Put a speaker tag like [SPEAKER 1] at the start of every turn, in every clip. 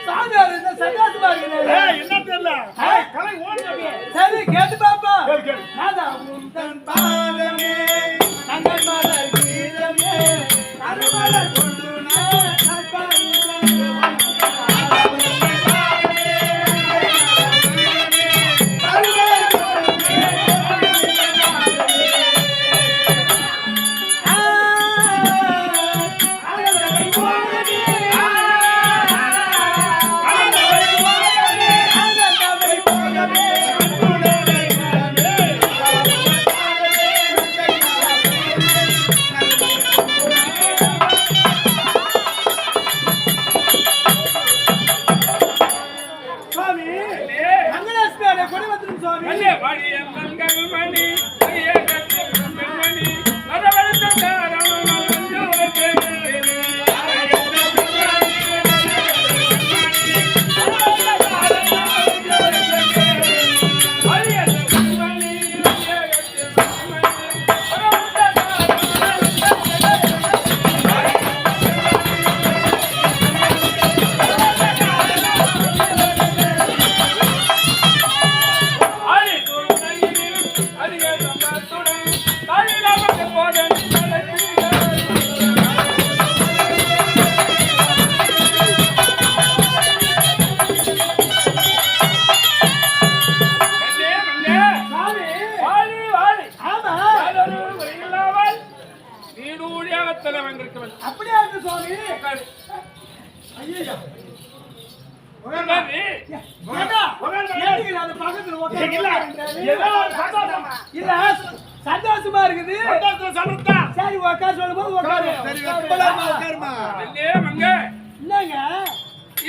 [SPEAKER 1] சாமியார் இந்த சன்னியாசமா இருக்கிறாரு.
[SPEAKER 2] என்ன தெரியல கலை ஓடுது.
[SPEAKER 1] சரி கேட்டு பாப்பா.
[SPEAKER 2] கேளு.
[SPEAKER 1] நாதா உந்தன் பாதமே தங்கள் மலர் கீதமே அருமலர் கொண்டு நற்பாடி சந்தோஷமா இருக்குது. சரி உட்கார சொல்லும் போது உட்காரு. என்னங்க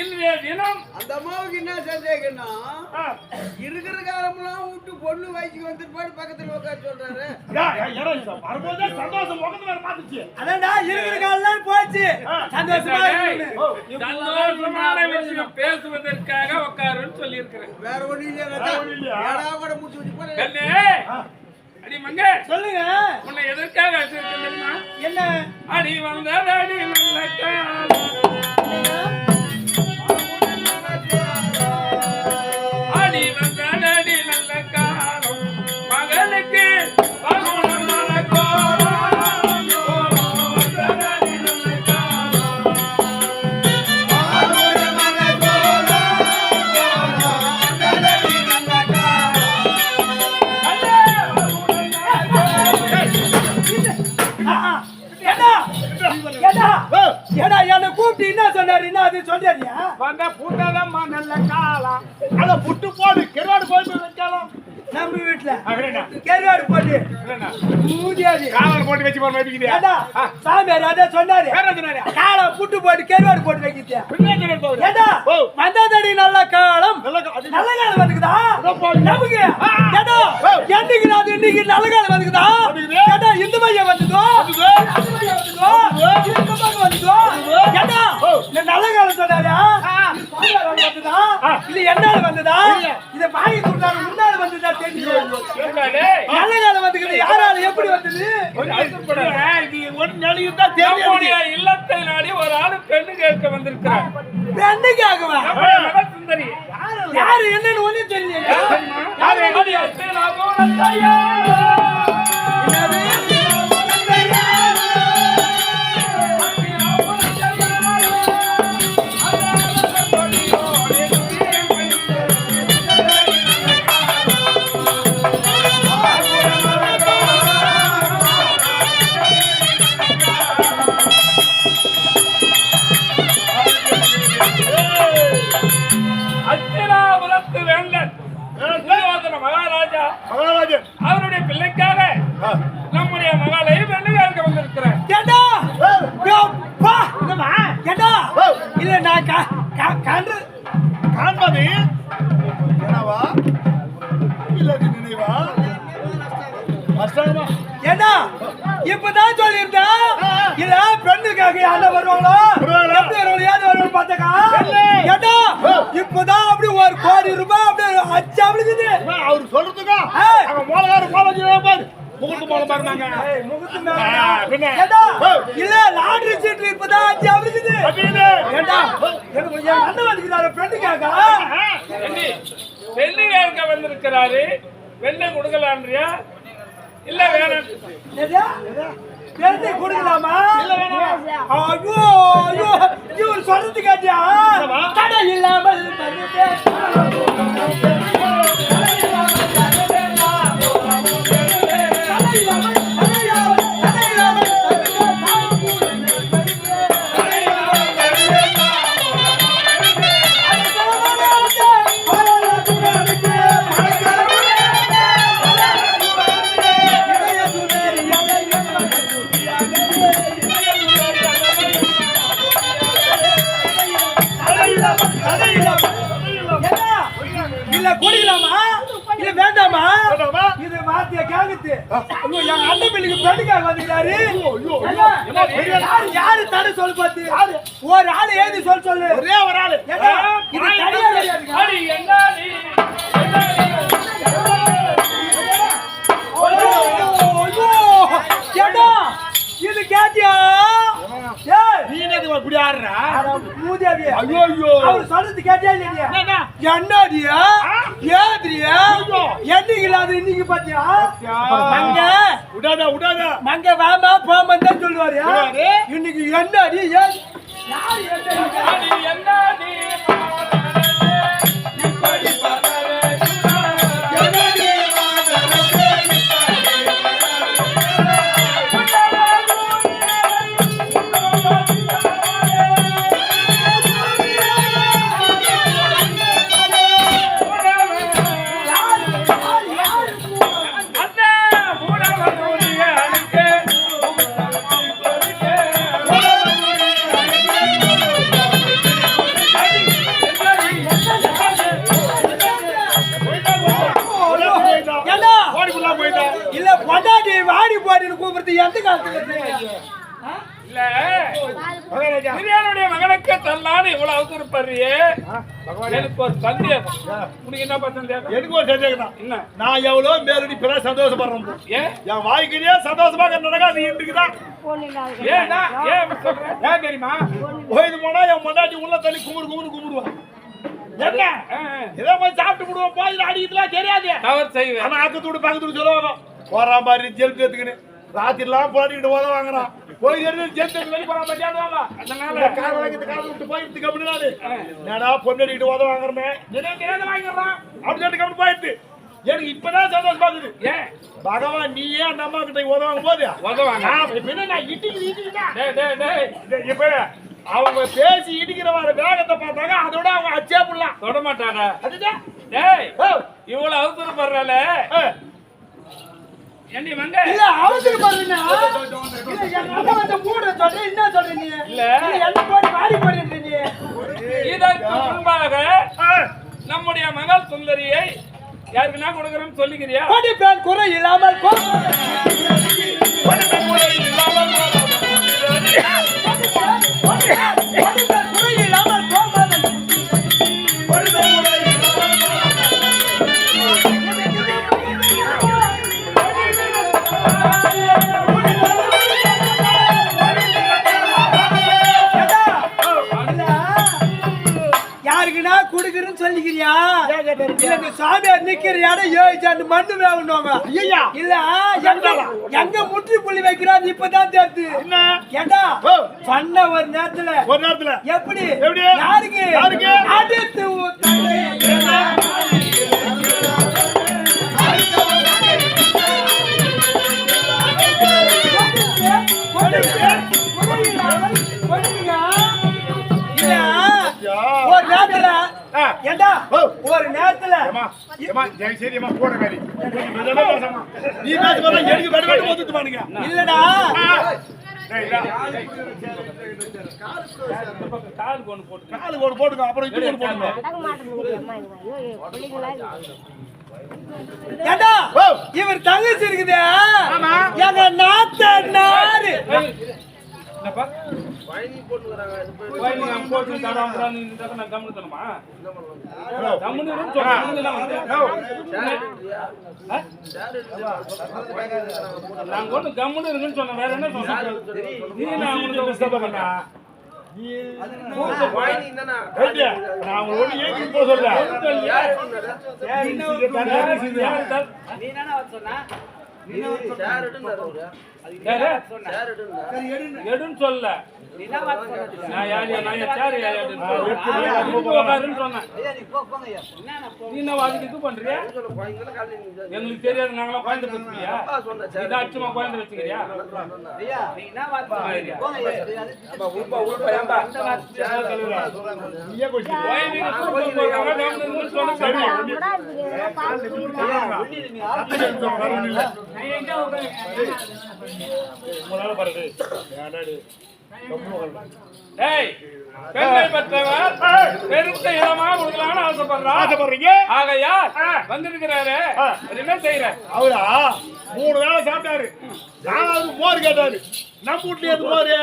[SPEAKER 3] இன்றைய தினம் அந்த அம்மாவுக்கு என்ன சந்தேகம்னா இருக்கிற காலம்லாம் விட்டு பொண்ணு வயசுக்கு வந்துட்டு போய் பக்கத்துல உட்கார சொல்றாரு.
[SPEAKER 1] அதான்டா இருக்கிற காலம் போச்சு.
[SPEAKER 4] சந்தோஷமான விஷயம் பேசுவதற்காக உட்காருன்னு சொல்லி இருக்கிறேன்.
[SPEAKER 3] வேற ஒண்ணு இல்லையா கூட முடிச்சு வச்சு போறேன்.
[SPEAKER 4] அடி மங்க
[SPEAKER 1] சொல்லுங்க.
[SPEAKER 4] உன்னை எதற்காக தெரியுமா?
[SPEAKER 1] என்ன
[SPEAKER 4] அடி வந்ததடி நல்ல காலம் அடி வந்ததடி நல்ல காலம் மகளுக்கு
[SPEAKER 1] என்ன கூப்பிட்டு என்ன சொன்னாரு? என்ன அது சொல்றியா?
[SPEAKER 2] வந்த புட்டதம்மா நல்ல காலம் அத புட்டு போடு கெருவாடு போட்டு வைக்கலாம்.
[SPEAKER 1] நம்ம வீட்ல கெருவாடு போட்டு மூடியாதி
[SPEAKER 2] காலம் போட்டு வச்சு போற மாதிரி இருக்குது.
[SPEAKER 1] ஏடா சாமியார் அத சொன்னாரு.
[SPEAKER 2] வேற சொன்னாரு.
[SPEAKER 1] காலம் புட்டு போட்டு கெருவாடு போட்டு வைக்கிட்டியா?
[SPEAKER 2] பின்னாடி போடு.
[SPEAKER 1] ஏடா வந்ததடி நல்ல காலம் நல்ல காலம் வந்துக்குதா? நமக்கு ஏடா என்னைக்கு நான் இன்னைக்கு நல்ல காலம் வந்துக்குதா? ஏடா இந்த மைய வந்துதோ? இந்த பக்கம் வந்துதோ? ஏடா இந்த நல்ல காலம் சொன்னாரா? வந்துதா? இது என்னால வந்ததா? இத வாங்கி கொடுத்தாரு முன்னால வந்ததா தெரியும். நல்ல காலம் வந்துக்குது யாரால எப்படி வந்தது?
[SPEAKER 2] இது ஒரு நிலையும் தான் தெரியும்.
[SPEAKER 4] இல்லத்தை நாடி ஒரு ஆளு பெண்ணு கேட்க வந்திருக்கிறார்.
[SPEAKER 1] பெண்ணுக்காகவா?
[SPEAKER 4] சுந்தரி
[SPEAKER 1] யாரு என்னன்னு ஒண்ணு தெரியல.
[SPEAKER 4] அவருடைய பிள்ளைக்காக நம்முடைய மகளை பெண்ணு கேட்க வந்திருக்கிறேன்.
[SPEAKER 1] இல்ல நான்
[SPEAKER 2] காண்பது என்னவா இல்லது நினைவா
[SPEAKER 1] ஏண்டா இப்பதான் சொல்லியிருந்தா இல்ல பெண்ணுக்காக யாரும் வருவாங்களோ எப்படி வருவாங்க ஏது வருவாங்க பார்த்தாக்கா ஏண்டா இப்பதான் அப்படி 1 கோடி ரூபாய் அப்படி அச்சு அவளுக்குது.
[SPEAKER 2] அவர் சொல்றதுக்கா மோளகாரு பாரு முகத்து போல பாருங்க.
[SPEAKER 1] இல்ல லாட்டரி சீட்டு இப்பதான் அச்சு அவளுக்குது. ஏண்டா எனக்கு என் அண்ணன் வந்துக்கிறாரு ஃப்ரெண்டுக்காக.
[SPEAKER 4] பெண்ணு கேட்க வந்திருக்கிறாரு. பெண்ணை கொடுக்கலான்றியா இல்ல வேணாம்?
[SPEAKER 1] பெண்ணை கொடுக்கலாமா? ஐயோ ஐயோ இவர் சொல்றது கேட்டியா? தடை இல்லாமல் இல்ல குடிக்கலாமா இல்ல வேண்டாமா? இது வார்த்தைய கேக்குது. என் அண்ணன் பிள்ளைக்கு பெண்ணுக்காக வந்துட்டாரு. யாரு தடை சொல்லு பார்த்து? ஒரு ஆளு ஏதி சொல்லு.
[SPEAKER 2] ஒரே ஒரு ஆளு.
[SPEAKER 1] இது தனியா கிடையாது. இது கேட்டியா?
[SPEAKER 2] நீ என்னது இப்படி ஆடுற?
[SPEAKER 1] மூதேவி.
[SPEAKER 2] ஐயோ ஐயோ.
[SPEAKER 1] அவர் சொல்றது கேட்டியா இல்லையா? என்னடியா? ஏதிரியா? என்னைக்கு இல்லாத இன்னைக்கு பாத்தியா? மங்க
[SPEAKER 2] விடாத.
[SPEAKER 1] மங்க வாமா போமா தான் சொல்லுவாரு. இன்னைக்கு என்னடி? யாரு
[SPEAKER 4] என்னடி இப்படி
[SPEAKER 1] இல்ல பொண்டாட்டி வாடி போடின்னு கூப்பிடுறது எந்த காலத்துல?
[SPEAKER 4] இல்ல பிரியாணுடைய மகனுக்கு தரலான்னு இவ்வளவு அவசரப்படுறியே. எனக்கு ஒரு சந்தேகம். உனக்கு என்ன சந்தேகம்?
[SPEAKER 2] எனக்கு ஒரு சந்தேகம் தான்.
[SPEAKER 4] என்ன?
[SPEAKER 2] நான் எவ்வளவு மேலடி பிற சந்தோஷப்படுறேன்.
[SPEAKER 4] ஏன்
[SPEAKER 2] என் வாழ்க்கையிலே சந்தோஷமாக நடக்காது இருக்குதான்.
[SPEAKER 4] ஏன் சொல்றேன்? ஏன் தெரியுமா?
[SPEAKER 2] கோயிலுக்கு போனா என் பொண்டாட்டி உள்ள தள்ளி கும்பிடுவான். என்ன ஏதோ போய் சாப்பிட்டு விடுவோம், போய் அடிக்கலாம் தெரியாது.
[SPEAKER 4] தவறு செய்வேன்.
[SPEAKER 2] ஆனா ஆக்கத்தோடு பக்கத்தோடு சொல்லுவாங்க போறா மாதிரி ஜெல் எடுத்துக்கின்னு ராத்திரிலாம் போராடிக்கிட்டு போத வாங்குறான். போய் ஜெல் எடுத்து வெளியே போறா மாதிரி அதனால கார வாங்கிட்டு கார விட்டு போயிட்டு கம்பினாரு என்னடா பொண்ணடிக்கிட்டு உத வாங்குறமே வாங்கிடுறான் அப்படின்னு சொல்லிட்டு கம்பி போயிட்டு எனக்கு இப்பதான் சந்தோஷம் பாக்குது.
[SPEAKER 4] ஏன்
[SPEAKER 2] பகவான் நீயே அந்த அம்மா கிட்ட உதவாங்க போது
[SPEAKER 4] உதவாங்க
[SPEAKER 2] நான் இடிக்கிறேன். இப்ப அவங்க பேசி இடிக்கிற வர வேகத்தை பார்த்தாங்க, அதோட அவங்க அச்சே புடலாம்
[SPEAKER 4] தொட மாட்டாங்க.
[SPEAKER 2] அதுதான்
[SPEAKER 4] இவ்வளவு அவசரப்படுறால ஏண்டி மங்க?
[SPEAKER 1] இல்ல அவசரப்படுறீங்க. இல்ல என் அம்மா வந்து மூட சொல்ற என்ன சொல்றீங்க?
[SPEAKER 4] இல்ல
[SPEAKER 1] என்ன போய் வாடி போறீங்க?
[SPEAKER 4] இதற்கு முன்பாக நம்முடைய மகள் சுந்தரியை யாருக்குன்னா கொடுக்கறோம்னு சொல்லிக்கிறியா?
[SPEAKER 1] கோடி பேன் குறை இல்லாமல் யாருக்குன்னா குடுக்குறேன்னு சொல்லிக்கிறியா? இல்ல சாமியார் நிக்கிற இடம் ஏழு மண்ணு வேணுவாங்க. இல்ல எங்க முற்றி புள்ளி வைக்கிறான்னு இப்பதான் தெரியுது. ஏண்டா சொன்ன ஒரு நேரத்துல எப்படி யாருக்கு அடுத்து ஒரு நேரத்துல இல்லடா
[SPEAKER 2] காலுக்கு ஒன்று போட்டுங்க, அப்புறம் இது ஒன்று போட்டுங்க.
[SPEAKER 1] ஏண்டா இவர் தங்கச்சி இருக்குதே எங்க நாத்த நாடு
[SPEAKER 2] ஏய், நான் உங்களை ஒண்ணு ஏத்தி போக சொல்ல.
[SPEAKER 3] நீ என்ன சொன்னா
[SPEAKER 4] எடுன்னு சொல்ல
[SPEAKER 3] நீ என்ன சொன்ன
[SPEAKER 4] நான் யாரு நான் சேர் சொன்னேன் நீ என்ன அதுக்கு இது பண்றியா எங்களுக்கு தெரியாது நாங்களாம் குழந்தை பத்தியா இதை அச்சுமா குழந்தை வச்சுக்கிறியா
[SPEAKER 3] நீ என்ன வார்த்தை
[SPEAKER 2] நீயே போச்சு. உங்களால பாருங்க. ஏன்டாடி?
[SPEAKER 4] டேய் பெண்கள் பெற்றவர் பெருத்த இடமா கொடுக்கலாம்னு ஆசைப்படுறான்
[SPEAKER 2] ஆசைப்படுறீங்க?
[SPEAKER 4] ஆகையால் வந்திருக்கிறாரு என்ன செய்யற
[SPEAKER 2] அவரா 3 வேளை சாப்பிட்டாரு. நாலாவது மோர் கேட்டாரு. நம்ம வீட்லயே எது மோரு?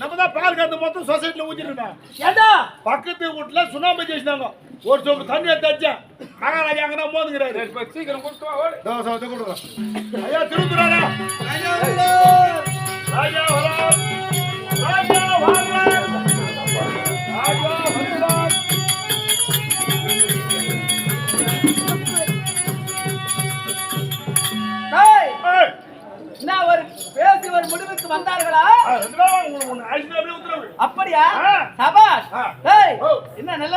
[SPEAKER 2] நம்ம தான் பால் காத்து மொத்தம் சொசைட்டில ஊத்திருந்தோம்.
[SPEAKER 1] ஏண்டா
[SPEAKER 2] பக்கத்து வீட்டுல சுண்ணாம்பு చేసినాங்க. ஒரு சொம்பு தண்ணி எடுத்து வச்சேன். மகாராஜா அங்கதான் மோதுகிறாரு.
[SPEAKER 4] சீக்கிரம் கொடுத்து வா, ஓடு.
[SPEAKER 2] தோசை கொடுக்குறேன். ஐயா திருந்துறாரா? ராஜா வரா. ராஜா வரா. ராஜா வரா.
[SPEAKER 3] டேய்
[SPEAKER 2] ஏய்,
[SPEAKER 3] என்ன ஒரு பேசி ஒரு முடிவுக்கு வந்தார்களா
[SPEAKER 2] ரெண்டு நாளா உங்களுக்கு ஒண்ணு ஆயிடுச்சு அப்படியே உத்தரவு.
[SPEAKER 3] அப்படியா
[SPEAKER 2] ஆ.
[SPEAKER 3] சபாஷ்
[SPEAKER 2] ஆ.
[SPEAKER 3] டேய்
[SPEAKER 2] ஓ.
[SPEAKER 3] என்ன நல்ல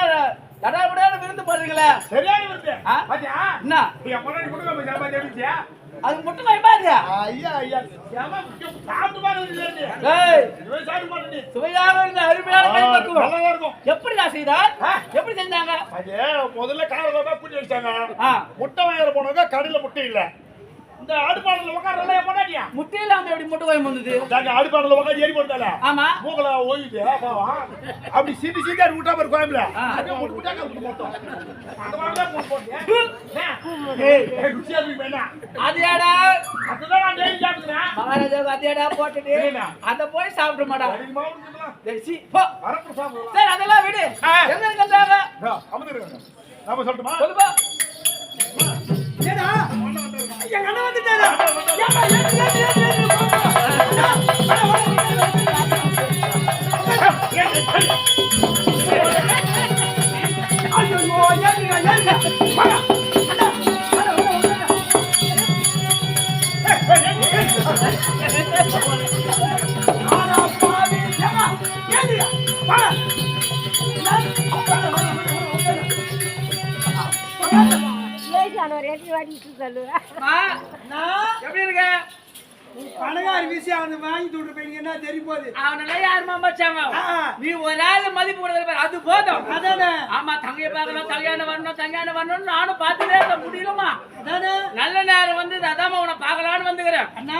[SPEAKER 3] தடாபடான விருந்து போடுறீங்களே
[SPEAKER 2] சரியான வருது.
[SPEAKER 3] ஆ?
[SPEAKER 2] பாத்தியா?
[SPEAKER 3] என்ன
[SPEAKER 2] என் பொண்ணாடி கொடுக்க போய் சாப்பாடு எடுத்துச்சியா?
[SPEAKER 3] அது முட்டை வைப்பாங்க
[SPEAKER 2] ஐயா ஐயா ஏமா சாப்பிட்டு பாருங்க.
[SPEAKER 3] டேய்
[SPEAKER 2] இதுவே சாப்பிட்டு மாட்டேன்.
[SPEAKER 3] சுவையாக இருந்த அருமையான கைப்பக்குவம்
[SPEAKER 2] நல்லா இருக்கும்.
[SPEAKER 3] எப்படி நான் செய்தார் எப்படி செஞ்சாங்க
[SPEAKER 2] அது முதல்ல காலையில தான் பூட்டி வச்சாங்க.
[SPEAKER 3] ஆ
[SPEAKER 2] முட்டை வாங்குற போனாங்க கடையில முட்டை இல்ல. இந்த அடுப்பாடல உட்கார்றல பொண்டாட்டியா?
[SPEAKER 3] முட்டை இல்லாம எப்படி முட்டை கோயம் வந்தது
[SPEAKER 2] நாங்க அடுப்பாடல உட்கார்ந்து ஏறி போட்டால.
[SPEAKER 3] ஆமா
[SPEAKER 2] மூக்கல ஓய்யுது பாவம். அப்படி சிந்தி சிந்தி அது விட்டா பாரு கோயம்ல.
[SPEAKER 3] ஆ.
[SPEAKER 2] அப்படியே முட்டை கலந்து மொத்தம். அந்த மாதிரி தான் போட்டேன். ஏய் ருசியா இருக்கு வேணா.
[SPEAKER 3] அது ஏடா
[SPEAKER 2] அதுதான் நான் டெய்லி சாப்பிடுறேன்.
[SPEAKER 3] மகாராஜா அது ஏடா போட்டுட்டு
[SPEAKER 2] ஏடா?
[SPEAKER 3] அத போய் சாப்பிட மாட்டா
[SPEAKER 2] அடிக்கு மாவு இருக்குங்களா?
[SPEAKER 3] டேய் சி போ
[SPEAKER 2] வரப்பு சாப்பிடுறோம்.
[SPEAKER 3] சரி அதெல்லாம் விடு எங்க இருக்காங்க
[SPEAKER 2] அமர்ந்துருங்க. நாம சொல்லட்டுமா?
[SPEAKER 3] சொல்லு போ
[SPEAKER 1] ஏடா எங்க அண்ணன் வந்துட்டாரா? ஏப்பா ஐயோ ஏங்க வாடா ஆனா பாவி ஏமா ஏங்க வாடா
[SPEAKER 3] எப்படி இருக்க
[SPEAKER 1] பணக்காரி விஷயம் அவனை வாங்கி விட்டு போய் என்ன தெரிய போகுது
[SPEAKER 3] அவனெல்லாம் யாருமா மச்சாங்க
[SPEAKER 1] ஆ.
[SPEAKER 3] நீ ஒரு ஆள் மதிப்பு கொடுக்கற பாரு அது போதும்
[SPEAKER 1] அதானே
[SPEAKER 3] ஆமா தங்கைய பார்க்கணும் கல்யாணம் வரணும் நானும் பார்த்துட்டே இருக்க முடியலமா
[SPEAKER 1] அதானே
[SPEAKER 3] நல்ல நேரம் வந்து அதாம உன்னை பார்க்கலான்னு வந்துக்கிறேன்
[SPEAKER 1] அண்ணா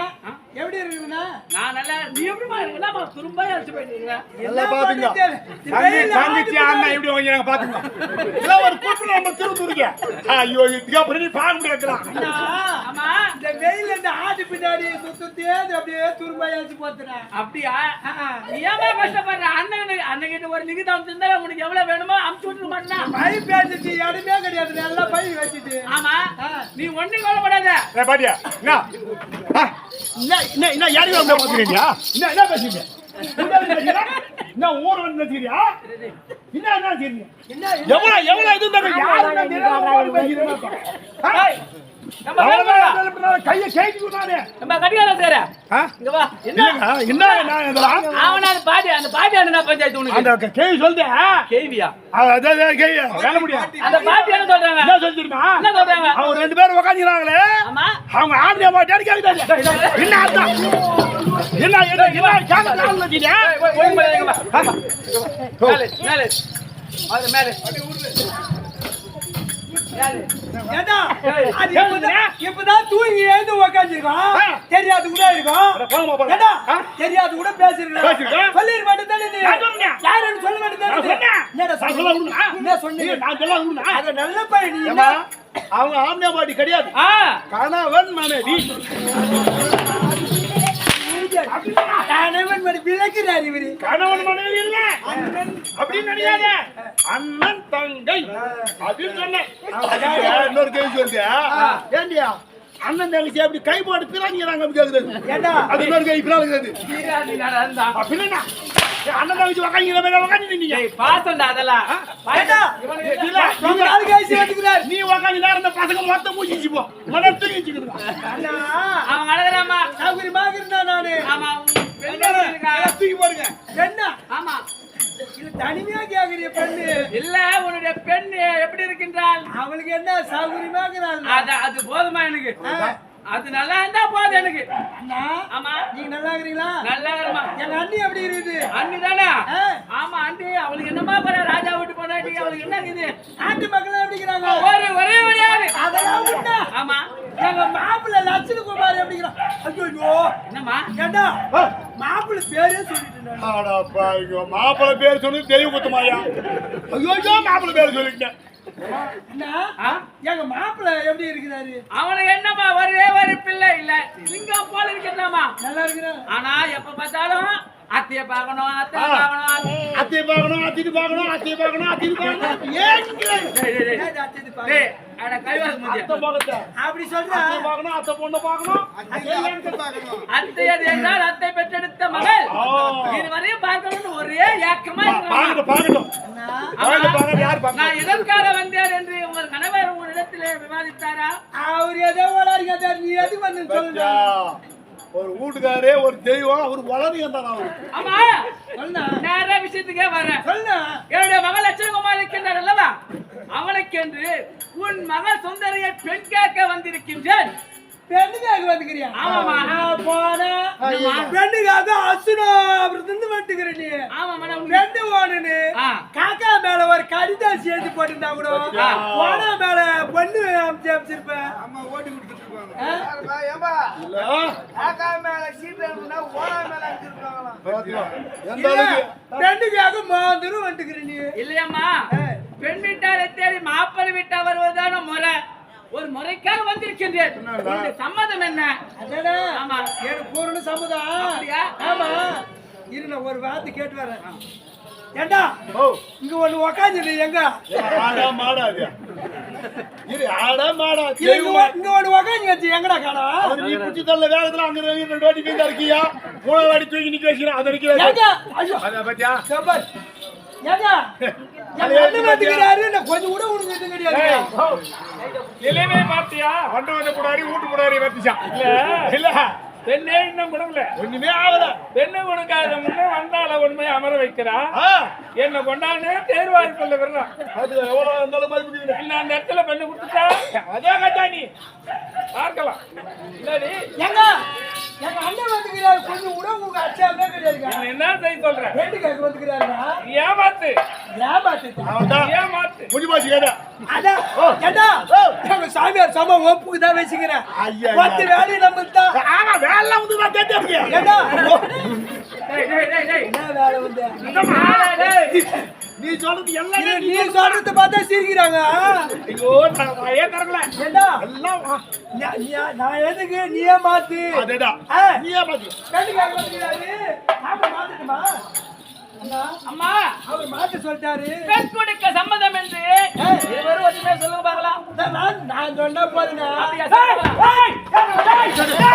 [SPEAKER 1] எப்படி இருக்குதுண்ணா
[SPEAKER 3] நான் நல்லா நீ எப்படிமா இருக்குன்னா திரும்ப அழைச்சு போயிட்டு
[SPEAKER 2] நல்லா பாத்துங்க. தங்கச்சி அண்ணா எப்படி வாங்கினாங்க பாத்துங்க. இதெல்லாம் ஒரு கூட்டு நம்ம திருந்துருங்க. ஐயோ இதுக்கு அப்புறம் நீ பார்க்க முடியாதுடா.
[SPEAKER 3] ஆமா
[SPEAKER 1] இந்த வெயில இந்த ஆட்டு பின்னாடி சுத்தத்தே அப்படியே துரும்பாயாச்சு போத்துறேன்
[SPEAKER 3] அப்படியா நீ ஏமா கஷ்டப்படுற அண்ணன் கிட்ட ஒரு லிகிதம் இருந்தா உனக்கு எவ்வளவு வேணுமோ அமுச்சு விட்டுருக்க மாட்டேனா
[SPEAKER 1] பை பேசிச்சு இடமே கிடையாது நல்லா பை வச்சுட்டு
[SPEAKER 3] ஆமா நீ ஒண்ணும் கவலைப்படாத
[SPEAKER 2] பாட்டியா என்ன யாரையும் அப்படியே பாத்துக்கிறீங்க? என்ன பேசுறீங்க? என்ன ஊர் வந்து நினைக்கிறீங்க? என்ன செய்றீங்க? எவ்வளவு இது இருந்தாலும் யாரும்
[SPEAKER 3] ஏய், நம்ம வேலை
[SPEAKER 2] கையை கேட்டு விடாதே.
[SPEAKER 3] நம்ம கடிகாரம் சேர இங்க வா
[SPEAKER 2] என்ன இதெல்லாம்?
[SPEAKER 3] அவன அந்த பாட்டி என்ன பஞ்சாயத்து உனக்கு
[SPEAKER 2] அந்த கேள்வி சொல்லுங்க.
[SPEAKER 3] கேவியா
[SPEAKER 2] வேலை முடியாது.
[SPEAKER 3] அந்த பாட்டி என்ன சொல்றாங்க
[SPEAKER 2] என்ன சொல்லிருமா?
[SPEAKER 3] என்ன சொல்றாங்க
[SPEAKER 2] அவங்க 2 பேரும் உட்காந்துக்கிறாங்களே.
[SPEAKER 3] ஆமா
[SPEAKER 2] அவங்க ஆம்பளை மாட்டாடி கேக்குறாங்க. என்ன அர்த்தம்? என்ன கேட்க கால் வச்சிங்க?
[SPEAKER 3] போய் மேல மேல அது மேல
[SPEAKER 1] ஏண்டா அது இப்பதான் தூங்கி எழுந்து உக்காந்துருக்கோம் தெரியாது கூட இருக்கும் ஏண்டா தெரியாது கூட பேசிருக்கோம் சொல்லிட மாட்டேன் நீ யாருன்னு சொல்ல மாட்டேன் என்ன சொன்னீங்க அது நல்ல பையன் நீ
[SPEAKER 2] அவங்க ஆம்பளை மாட்டி கிடையாது. கணவன் மனைவி.
[SPEAKER 1] கணவன் மனைவி விளக்குறாரு இவரு
[SPEAKER 2] கணவன் மனைவி இல்ல அப்படின்னு நினைக்காத. அண்ணன் தங்கை அப்படின்னு சொன்னேன். இன்னொரு கேள்வி சொல்லியா? ஏண்டியா அண்ணன் தங்கச்சி அப்படி கை போட்டு பிராணிக்கிறாங்க அப்படி கேக்குறது.
[SPEAKER 1] ஏண்டா
[SPEAKER 2] அது இன்னொரு கேள்வி பிராணிக்கிறது.
[SPEAKER 3] நீ நடந்தா
[SPEAKER 2] அப்படின்னா அண்ணன் தங்கச்சி உக்காந்துக்கிற மாதிரி உக்காந்துட்டீங்க.
[SPEAKER 4] ஏய், பாசம்டா அதெல்லாம்.
[SPEAKER 1] ஏண்டா?
[SPEAKER 2] இல்ல,
[SPEAKER 1] ரொம்ப நாள் கழிச்சு வந்துக்கிறார்.
[SPEAKER 2] நீ உக்காந்து நேரம் இந்த பசங்க மொத்தம் மூச்சிச்சு போ. மொத்தம் தூக்கிச்சுக்குதுங்க.
[SPEAKER 1] அண்ணா,
[SPEAKER 4] அவன் அழகுறாமா.
[SPEAKER 1] சௌகரியமாக இருந்தா நானு.
[SPEAKER 4] ஆமா, உன் பெண்ணு இருக்கா?
[SPEAKER 2] தூக்கி போடுங்க.
[SPEAKER 1] என்ன?
[SPEAKER 4] ஆமா.
[SPEAKER 1] இது தனிமையா கேக்குறிய பெண்ணு.
[SPEAKER 4] இல்ல, உன்னுடைய பெண் எப்படி இருக்கின்றாள்?
[SPEAKER 1] அவளுக்கு என்ன சௌகரியமாக இருக்கிறாள்?
[SPEAKER 4] அது போதுமா எனக்கு? அது நல்லா இருந்தா போதும் எனக்கு.
[SPEAKER 1] அண்ணா,
[SPEAKER 4] ஆமா,
[SPEAKER 1] நீங்க நல்லா இருக்கிறீங்களா?
[SPEAKER 4] நல்லா இருமா.
[SPEAKER 1] எங்க அண்ணி எப்படி இருக்குது?
[SPEAKER 4] அண்ணி தானே?
[SPEAKER 1] ஆ,
[SPEAKER 4] ஆமா, அண்ணி. அவளுக்கு என்னமா பண்ண? ராஜா விட்டு போனாட்டி அவளுக்கு என்ன இருக்குது?
[SPEAKER 1] நாட்டு மக்கள் எப்படி இருக்கிறாங்க?
[SPEAKER 4] ஒரே ஒரே.
[SPEAKER 1] அதெல்லாம் உண்டா?
[SPEAKER 4] ஆமா.
[SPEAKER 1] எங்க மாப்பிள்ளை லட்சுமி குமார் எப்படி இருக்கிறான்? ஐயோ,
[SPEAKER 4] என்னம்மா?
[SPEAKER 1] ஏண்டா மாப்பிள்ளை பேரே சொல்லிட்டு இருந்தாரு.
[SPEAKER 2] ஆடாப்பா, ஐயோ, மாப்பிள்ளை பேர் சொல்லி தெய்வ குத்தமாயா. ஐயோ, மாப்பிள்ளை பேர் சொல்லிட்டேன்.
[SPEAKER 1] அண்ணா,
[SPEAKER 4] ஆ?
[SPEAKER 1] எங்க மாப்பிள்ளை எப்படி இருக்கிறாரு?
[SPEAKER 4] அவனுக்கு என்னம்மா ஒரே ஒரு பிள்ளை இல்ல, லிங்கம் போல இருக்கிறாமா.
[SPEAKER 1] நல்லா இருக்கிறான்.
[SPEAKER 4] ஆனா எப்ப பார்த்தாலும் அத்தைய பார்க்கணும், அத்தைய பார்க்கணும்.
[SPEAKER 2] அத்தையை பார்க்கணும், அத்திட்டு பார்க்கணும், அத்தையை பார்க்கணும், அத்திட்டு பார்க்கணும். ஏன்
[SPEAKER 4] டேய், டேய், டேய்.
[SPEAKER 1] ஏண்டா அத்தைது பாரு.
[SPEAKER 4] டேய், அட கைவாஸ் முஞ்சி.
[SPEAKER 2] அத்தை பார்க்கத்த.
[SPEAKER 1] அப்படி சொல்றா?
[SPEAKER 2] அத்தை பார்க்கணும், அத்தை பொண்ணை பார்க்கணும்.
[SPEAKER 4] அத்தை அது என்றால் அத்தை பெற்றெடுத்த மகள்.
[SPEAKER 2] ஆ.
[SPEAKER 4] இதுவரையும் பார்க்கணும்னு ஒரே ஏக்கமா இருக்கிறாமா.
[SPEAKER 2] பார்க்கட்டும், பார்க்கட்டும்.
[SPEAKER 1] அண்ணா,
[SPEAKER 2] பார்க்கட்டும், பார்க்கட்டும், யார் பார்க்கணும்?
[SPEAKER 4] நான் எதற்காக வந்தேன் என்று உங்கள் கணவர் உங்களிடத்திலே விவாதித்தாரா?
[SPEAKER 1] அவர் ஏதோ ஓடாருங்க, நீ எதுக்கு வந்து சொல்லுங்க?
[SPEAKER 2] பத்தியா? ஒரு வீட்டுக்காரே ஒரு தெய்வம், அவர் வளர்ந்து தான் அவரு.
[SPEAKER 4] ஆமா,
[SPEAKER 1] சொல்லுண்ணா.
[SPEAKER 4] நேரா விஷயத்துக்கே வரேன்.
[SPEAKER 1] சொல்லுண்ணா.
[SPEAKER 4] என்னுடைய மகள் லட்சுமிகுமார் இருக்கின்றார் அல்லவா, அவனுக்கென்று உன் மகள் சுந்தரியை பெண் கேட்க வந்திருக்கின்றேன்.
[SPEAKER 1] பெண்ணுக்காக வந்துக்கிறியா?
[SPEAKER 4] ஆமாமா.
[SPEAKER 1] போனா பெண்ணுக்காக அசுனோ இருந்து வந்துக்கிறேன் நீ.
[SPEAKER 4] ஆமாமா, நான் உன்
[SPEAKER 1] பெண்ணு ஓடுன்னு
[SPEAKER 4] ஆ.
[SPEAKER 1] காக்கா மேல ஒரு கடிதம் சேர்த்து போட்டிருந்தா கூட போனா மேல பொண்ணு அமைச்சிருப்பேன்.
[SPEAKER 3] அம்மா ஓட்டி கொடுத்துட்டு இருப்பாங்க.
[SPEAKER 1] ஆ?
[SPEAKER 3] ஏம்பா,
[SPEAKER 2] இல்ல,
[SPEAKER 3] காக்கா மேல சீட்டு அனுப்புனா ஓனா மேல அனுப்பிச்சிருக்காங்களாம்.
[SPEAKER 2] பத்தியா? எந்த
[SPEAKER 1] இல்ல,
[SPEAKER 2] அளவுக்கு?
[SPEAKER 1] பெண்ணுக்காக மாந்தரும் வந்துக்கிறேன் நீ.
[SPEAKER 4] இல்லையம்மா, பெண் வீட்டாரை தேடி மாப்பிள்ளை வீட்டா வருவதான முறை. ஒரு முறைக்காக வந்திருக்கின்றேன். இந்த சம்மதம் என்ன?
[SPEAKER 1] அதானே?
[SPEAKER 4] ஆமா.
[SPEAKER 1] எனக்கு பூரண சம்மதம்.
[SPEAKER 4] அப்படியா?
[SPEAKER 1] ஆமா. இரு, நான் ஒரு வார்த்தை கேட்டு வரேன். ஏண்டா,
[SPEAKER 2] ஓ,
[SPEAKER 1] இங்க ஒண்ணு உக்காந்துது எங்க?
[SPEAKER 2] ஆடா மாடா அது. இரு, ஆடா மாடா.
[SPEAKER 1] இல்ல, இங்க ஒண்ணு உக்காந்து வச்சு எங்கடா காணோம்?
[SPEAKER 2] அவர் நீ குச்சி தள்ள வேகத்துல அங்க ரெண்டு வாட்டி வீந்தா இருக்கியா? மூணாவது வாட்டி தூக்கி நிக்க வச்சுக்கிறேன். அதை நிக்க
[SPEAKER 1] ஏங்க?
[SPEAKER 2] வச்சு.
[SPEAKER 1] ஐயோ,
[SPEAKER 2] அத பத்தியா?
[SPEAKER 1] சபாஷ். ஏங்க? என் அண்ணன் வந்துக்கிறாரு, நான் கொஞ்சம் கூட உனக்கு இது கிடையாது.
[SPEAKER 4] நிலைமை பார்த்தியா?
[SPEAKER 2] வண்டு வந்து கூடாரி, வீட்டு கூடாரி வெட்டிச்சான்.
[SPEAKER 4] இல்ல
[SPEAKER 2] இல்ல,
[SPEAKER 4] பெண்ணே இன்னும் குணம்ல.
[SPEAKER 2] ஒண்ணுமே ஆகல.
[SPEAKER 4] பெண்ணு கொடுக்காத முன்னே வந்தால உண்மையை அமர வைக்கிறா.
[SPEAKER 2] ஆ,
[SPEAKER 4] என்ன கொண்டான்னு தேர்வாரி கொள்ள வர்றான்.
[SPEAKER 2] அது எவ்வளவு இருந்தாலும் மதிப்பு.
[SPEAKER 4] இல்ல, அந்த இடத்துல பெண்ணு கொடுத்துட்டா அதே கட்டா நீ பார்க்கலாம். இல்லடி,
[SPEAKER 1] ஏங்க? எங்க அண்ணன் வந்துக்கிறாரு, கொஞ்சம் கூட உங்களுக்கு அச்சாமே கிடையாதுங்க.
[SPEAKER 4] நான் என்ன செய்ய சொல்றேன்?
[SPEAKER 1] பெண்ணுக்காக வந்துக்கிறாருங்க.
[SPEAKER 4] நீ ஏமாத்து,
[SPEAKER 1] ஏமாத்திட்டு.
[SPEAKER 2] அவன்தான்
[SPEAKER 4] ஏமாத்து.
[SPEAKER 2] முடிஞ்சு போச்சு கேட்டா.
[SPEAKER 1] அதான், ஏண்டா? எங்க சாமியார் சம ஒப்புக்கு தான் வச்சுக்கிறேன்.
[SPEAKER 2] ஐயா,
[SPEAKER 1] பத்து வேலையை நம்மளுக்கு தான்.
[SPEAKER 2] ஆமா, வேலை வந்து நான் கேட்டேன்.
[SPEAKER 1] ஏண்டா?
[SPEAKER 4] டேய், டேய், டேய், டேய்.
[SPEAKER 1] என்ன வேலை வந்து?
[SPEAKER 4] டேய்.
[SPEAKER 2] நீ சொல்றது எல்லாம்
[SPEAKER 1] இது நீ சொல்றத பார்த்தா சிரிக்கிறாங்க.
[SPEAKER 2] ஐயோ, நான் வாயே திறக்கல.
[SPEAKER 1] ஏண்டா?
[SPEAKER 2] எல்லாம்
[SPEAKER 1] நான் எதுக்கு நீயே மாத்து.
[SPEAKER 2] அதேடா.
[SPEAKER 1] ஆ,
[SPEAKER 2] நீயே பாத்து.
[SPEAKER 1] பெண்ணுக்காக வந்துக்கிறாரு. நாம மாத்துட்டுமா? அண்ணா,
[SPEAKER 4] அம்மா,
[SPEAKER 1] அவர் மாத்த சொல்லிட்டாரு.
[SPEAKER 4] பெண் கொடுக்க சம்மதம் என்று இருவரும் ஒற்றுமையா சொல்லுங்க பார்க்கலாம்.
[SPEAKER 1] நான் சொன்னா போதுங்க.
[SPEAKER 4] அப்படியா? சொல்லுங்க.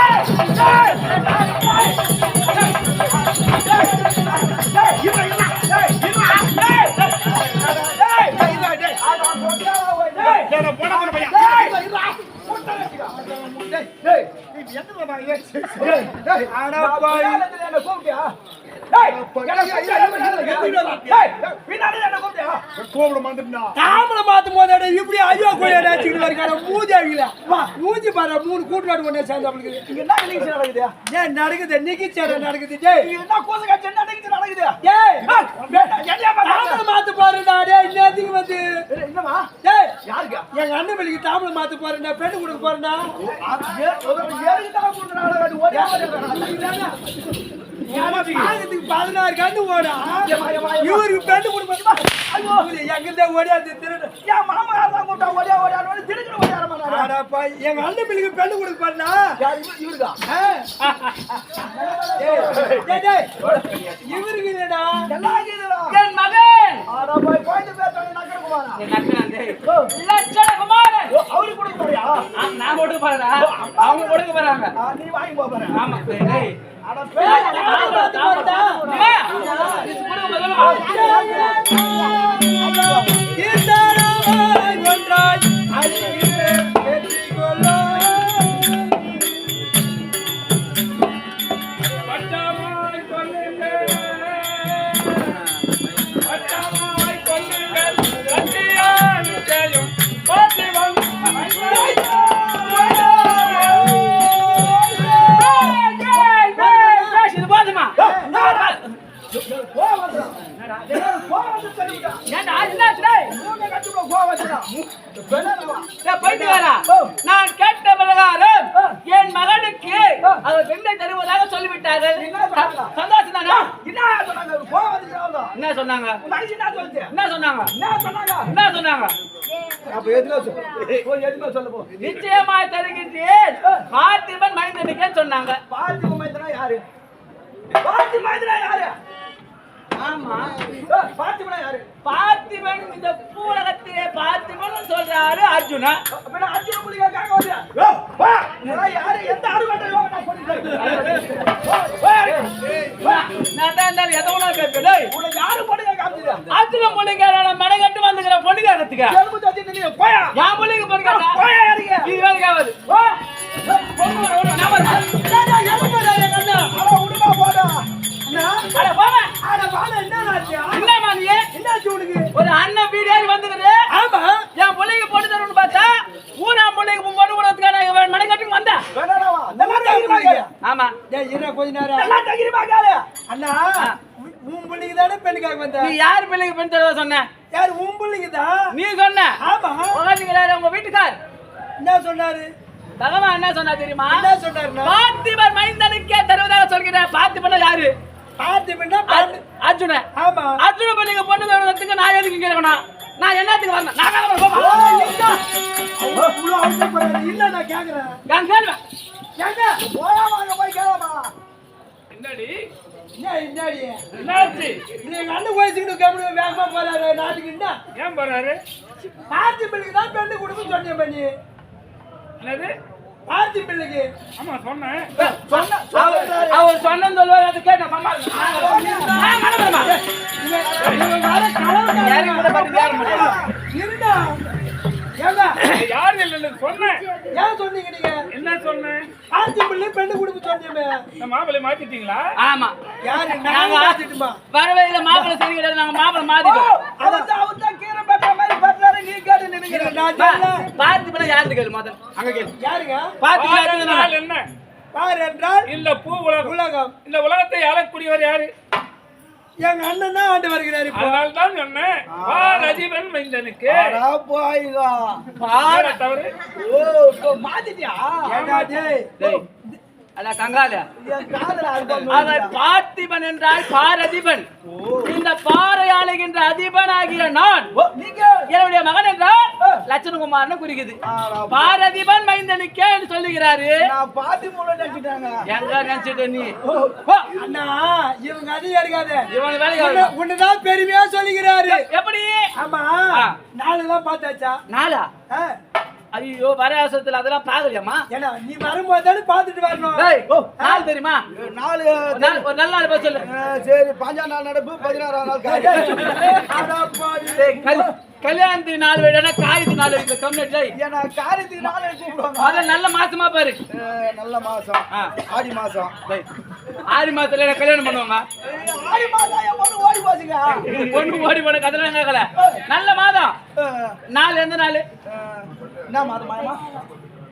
[SPEAKER 2] கோபுல மாந்துட்டா.
[SPEAKER 1] தாமரை மாத்தும் போது இப்படி ஐயோ கோயில மூஞ்சி வா மூஞ்சி பாரு, 3 கூட்டுநாடு ஒண்ணே சேர்ந்து அவளுக்கு
[SPEAKER 3] என்ன நிகழ்ச்சி நடக்குது?
[SPEAKER 1] ஏன் நடக்குது? நிக்கிச்சேட நடக்குது. டேய்,
[SPEAKER 3] என்ன கோசம் காட்சி என்ன நிகழ்ச்சி நடக்குது?
[SPEAKER 1] டேய், தாமரை மாத்து பாருடா. டேய், இன்னத்துக்கு வந்து
[SPEAKER 3] என்னமா?
[SPEAKER 1] டேய்,
[SPEAKER 3] யாருக்கா?
[SPEAKER 1] எங்க அண்ணன் வெளிக்கு தாமரை மாத்து பாருடா, பெண்ணு கொடுக்க பாருடா.
[SPEAKER 3] ஏறிட்டு தான் கூட்டுறாங்க. ஒரே
[SPEAKER 1] ஆகத்துக்கு 16 கண்ணு ஓடா. இவருக்கு பெண்ணு கொடுப்பா. ஐயோ, எங்கிட்ட ஓடியாது திருடு.
[SPEAKER 3] என் மாமா தான் கூப்பிட்டா ஓடியா ஓடியான்னு திருச்சிட்டு ஓடியாரமா.
[SPEAKER 1] ஆடாப்பா, எங்க அண்ணன் வெளிக்கு பெண்ணு கொடுக்க பாருடா.
[SPEAKER 3] இவருக்கா?
[SPEAKER 1] இவருக்கு இல்லடா.
[SPEAKER 3] எல்லாம் கேளுடா.
[SPEAKER 4] என் மகன்
[SPEAKER 3] ஆடா போய் கோயிலுக்கு பேசானே நக்கறக்குமாரா.
[SPEAKER 4] என் நக்கன் டேய். லட்சணகுமாரன்.
[SPEAKER 3] அவருக்கு கொடுக்க போறியா?
[SPEAKER 4] நான் கொடுக்க போறேன்டா. அவங்க கொடுக்க போறாங்க.
[SPEAKER 3] நீ வாங்கி போ போற.
[SPEAKER 4] ஆமா டேய்.
[SPEAKER 5] நான் கேட்ட பிரகாரம் என் மகனுக்கு அவர் பெண்ணை தருவதாக சொல்லிவிட்டார்கள். சந்தோஷம் தானா? என்ன சொன்னாங்க? என்ன சொன்னாங்க? என்ன சொன்னாங்க? நிச்சயமாய் தருகின்றேன் பார்த்திபன் மைந்தனுக்கே சொன்னாங்க. ஆமா, பார்த்திபன் இந்த பூலகத்திலே பார்த்திபன் சொல்றாரு அர்ஜுனா. அர்ஜுன பொண்ணுங்க மனை கட்டு வந்துக்கிற பொண்ணு கேட்கறதுக்கு என் பொண்ணுக்கு பொண்ணு கேட்டா இது வேலைக்காவது ஒரு அண்ணன் வீடியோ வந்துக்குது. என் பிள்ளைக்கு போட்டு தரணும்னு பார்த்தா ஊரா பிள்ளைக்கு போட்டு கொடுறதுக்கான மனை கட்டுக்கு வந்தேன். ஆமா,
[SPEAKER 1] கொஞ்ச நேரம் அண்ணா உன் பிள்ளைக்கு தானே பெண்ணுக்காக வந்த.
[SPEAKER 5] நீ யார் பிள்ளைக்கு பெண் தருவ சொன்ன?
[SPEAKER 1] யார் உன் பிள்ளைக்கு தான்
[SPEAKER 5] நீ சொன்ன.
[SPEAKER 1] ஆமா,
[SPEAKER 5] உங்க வீட்டுக்கார்
[SPEAKER 1] என்ன சொன்னாரு?
[SPEAKER 5] பகவான் என்ன சொன்னா தெரியுமா?
[SPEAKER 1] என்ன சொன்னாரு?
[SPEAKER 5] பார்த்திபன் மைந்தனுக்கே தருவதாக சொல்கிறேன். பார்த்திபன் யாரு?
[SPEAKER 1] பார்த்திபன்னா
[SPEAKER 5] அர்ஜுன.
[SPEAKER 1] ஆமா, அர்ஜுன
[SPEAKER 5] நீங்க பொண்ணு தருவதற்கு நான் எதுக்கு கேட்கணும்? நான் என்னத்துக்கு வரணும்? நான்
[SPEAKER 1] இல்ல நான் கேக்குறேன்.
[SPEAKER 5] நான் கேள்வேன்.
[SPEAKER 1] போய் கேளாமா?
[SPEAKER 4] என்னடி
[SPEAKER 1] என்னடி
[SPEAKER 4] என்னாச்சு?
[SPEAKER 1] எங்க அண்ணன் வயசுக்கு கம்பெனி வேகமா போறாரு நாட்டுக்கு. என்ன
[SPEAKER 4] ஏன் போறாரு?
[SPEAKER 1] பார்த்திபனுக்கு தான் பெண்ணு கொடுக்க சொன்னேன் பண்ணி.
[SPEAKER 4] என்னது?
[SPEAKER 1] பார்த்திபனுக்கு
[SPEAKER 4] ஆமா சொன்னேன்.
[SPEAKER 5] அவர் சொன்னது சொல்லுவார். அது கேட்ட
[SPEAKER 4] யாரு இல்ல சொன்னேன்.
[SPEAKER 1] ஏன் சொன்னீங்க நீங்க?
[SPEAKER 4] என்ன சொன்னேன்?
[SPEAKER 1] பார்த்திபனு பெண்ணு கொடுக்க சொன்னேமே.
[SPEAKER 4] மாப்பிள்ளை மாத்திட்டீங்களா?
[SPEAKER 5] ஆமா,
[SPEAKER 1] யாரு?
[SPEAKER 5] நாங்க
[SPEAKER 1] மாத்திட்டுமா?
[SPEAKER 5] வரவேல மாப்பிள்ளை சரியில்லை. நாங்க மாப்பிள்ளை மாத்திட்டோம்.
[SPEAKER 1] அவர்தான் கீரை பட்ட மாதிரி பட்டாரு. நீ கேட்டு நினைக்கிற நான் சொல்ல.
[SPEAKER 5] பார்த்திபனா யாரு கேளு முதல்ல. அங்க கேளு.
[SPEAKER 1] யாருங்க?
[SPEAKER 4] பாரு என்ன?
[SPEAKER 1] பாரு என்றால்
[SPEAKER 4] இல்ல பூ உலகம்.
[SPEAKER 1] உலகம்.
[SPEAKER 4] இந்த உலகத்தை ஆளக்கூடியவர் யாரு?
[SPEAKER 1] எங்க அண்ணன் தான் ஆண்டு வருகிறார். இப்போ
[SPEAKER 4] அதனால தான் சொன்னேன் ராஜீவன் மைந்தனுக்கு.
[SPEAKER 1] பாரு
[SPEAKER 4] தவறு.
[SPEAKER 1] மாத்திட்டியா?
[SPEAKER 5] அட கங்கால, அவர் பார்த்திபன் என்றால் பாரதிபன். இந்த பாறை ஆளுகின்ற அதிபன் ஆகிய நான் என்னுடைய மகன் என்றால் லட்சணகுமார்னு குறிக்குது. பாரதிபன் மைந்தனுக்கே என்று சொல்லுகிறாரு. எங்க நினைச்சிட்ட நீ?
[SPEAKER 1] அண்ணா இவங்க அதிகம் இருக்காது.
[SPEAKER 5] இவன் வேலைக்கு
[SPEAKER 1] உன்னதான் பெருமையா சொல்லுகிறாரு.
[SPEAKER 5] எப்படி?
[SPEAKER 1] ஆமா, நாளுதான் பார்த்தாச்சா?
[SPEAKER 5] நாளா? ஐயோ, வராசத்துல அதெல்லாம் பாக்கலையாமா?
[SPEAKER 1] ஏன்னா நீ வரும்போது தானே பார்த்துட்டு வரணும்.
[SPEAKER 5] நாள் தெரியுமா? ஒரு நல்ல நாள் போய் சொல்லு.
[SPEAKER 3] சரி, 5ஆம் நாள் நடப்பு, 16ஆம் நாள்
[SPEAKER 5] கல்யாணத்துக்கு நாள் வேடா காரியத்துக்கு நாள் வைக்க கம்ப்ளீட்.
[SPEAKER 3] ஏன்னா காரியத்துக்கு நாள் கூப்பிடுவாங்க.
[SPEAKER 5] அத நல்ல மாசமா பாரு.
[SPEAKER 3] நல்ல மாசம் ஆடி மாசம்.
[SPEAKER 5] ஆடி மாசத்துல கல்யாணம் பண்ணுவாங்க.
[SPEAKER 3] ஆடி மாசம் என் பொண்ணு ஓடி போச்சுங்க.
[SPEAKER 5] பொண்ணு ஓடி போன கதெல்லாம் கேட்கல. நல்ல மாதம். நாள் எந்த நாள்?
[SPEAKER 3] என்ன மாதம் மாயமா?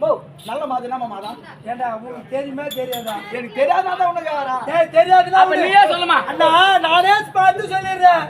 [SPEAKER 3] ஓ, நல்ல மாதம். என்ன மாதம்?
[SPEAKER 1] ஏண்டா உங்களுக்கு தெரியுமா தெரியாதா?
[SPEAKER 3] எனக்கு தெரியாதான் உனக்கு யாரா?
[SPEAKER 1] தெரியாதுன்னா
[SPEAKER 5] அப்ப நீயே சொல்லுமா?
[SPEAKER 1] அண்ணா நானே பார்த்து சொல்லிடுறேன்.